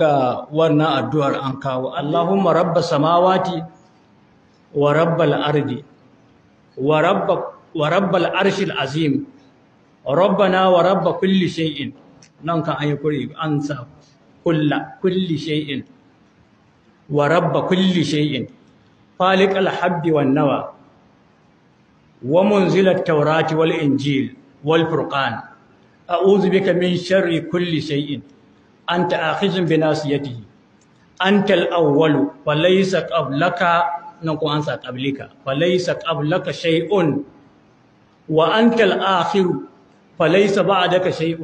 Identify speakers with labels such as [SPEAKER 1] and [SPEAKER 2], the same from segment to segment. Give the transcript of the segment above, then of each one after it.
[SPEAKER 1] ga wannan addu'ar an kawo Allahumma rabbas samawati wa rabbal ardi wa rabbal arshil azim rabbana wa rabb kulli shay'in nan kan ayi kuri an sa kulli shay'in wa rabb kulli shay'in faliqal habbi wan nawa wa munzilat tawrati wal injil wal furqan a'udhu bika min sharri kulli shay'in أنت آخذ بناصيته أنت الأول فليس قبلك نكون أنسى قبلك فليس قبلك شيء وأنت الآخر فليس بعدك شيء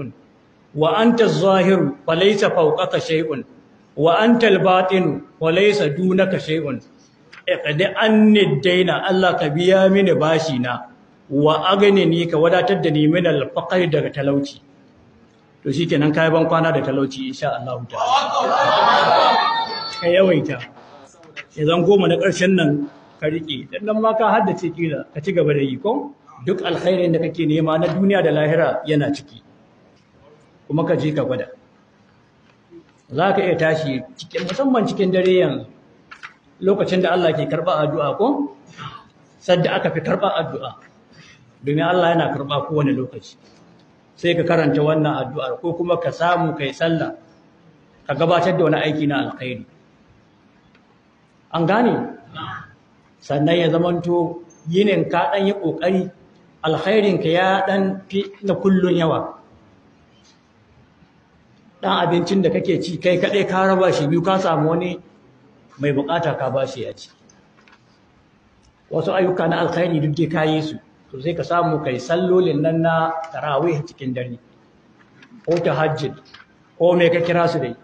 [SPEAKER 1] وأنت الظاهر فليس فوقك شيء وأنت الباطن وليس دونك شيء اقضي عني الدين الله كبيا من باشينا وأغنني كودا تدني من الفقر دغ تلوتي to shikenan kai ban kwana da talauci insha Allah ta'ala kai yawaita idan goma na ƙarshen nan ka rike dan nan ma ka haddace kila ka ci gaba da yi ko duk alkhairin da kake nema na duniya da lahira yana ciki kuma ka je ka gwada zaka iya tashi cikin musamman cikin dare yanzu lokacin da Allah ke karba addu'a ko sadda aka fi karba addu'a domin Allah yana karba kowane lokaci sai ka karanta wannan addu'ar ko kuma ka samu kai sallah ka gabatar da wani aiki na alkhairi an gane sannan ya zamanto yinin ka dan yi kokari alkhairin ka ya dan fi na kullun yawa dan abincin da kake ci kai kadai ka raba shi biyu ka samu wani mai bukata ka bashi ya ci wasu ayyuka na alkhairi duk dai kayi su to sai ka samu kai sallolin nan na tarawih cikin dare ko tahajjud ko me ka kira su dai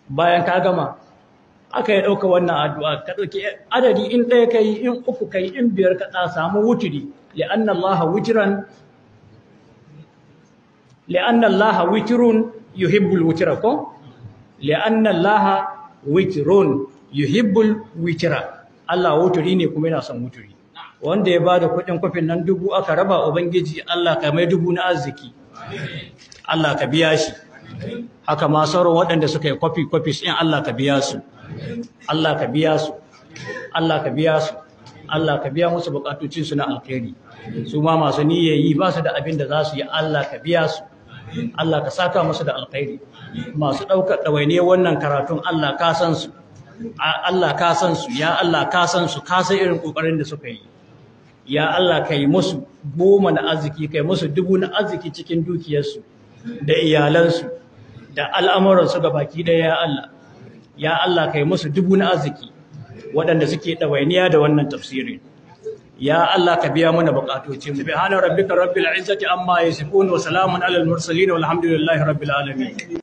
[SPEAKER 1] bayan ka gama aka yi dauka wannan addu'a ka dauki adadi in ɗaya kai in uku kai in biyar ka samu wuturi li'anna Allah witrun yuhibbul witra ko li'anna Allah witrun yuhibbul witra Allah wuturi ne kuma yana son wuturi wanda ya bada kudin kofin nan 1000 aka raba ubangiji Allah ka mai 1000 na arziki Allah ka biya shi haka ma sauran waɗanda suka yi copies in Allah ka biya su Allah ka biya su Allah ka biya su Allah ka biya musu bukatocin su na alkhairi su ma masu niyyayi ba su da abin da za su yi Allah ka biya su Allah ka saka musu da alkhairi masu daukar dawaine wannan karatun Allah ka san su Allah ka san su ya Allah ka san su ka san irin kokarin da suka yi ya Allah kai musu 10 na arziki kai musu 1000 na arziki cikin dukiyarsu da iyalansu da al'amuransu gabaki daya ya Allah kai musu 1000 na arziki waɗanda suke dawainiya da wannan tafsirin ya Allah ka biya mana bukatocin subhana rabbika rabbil izzati amma yasifun wa salamun alal mursalin walhamdulillahi rabbil alamin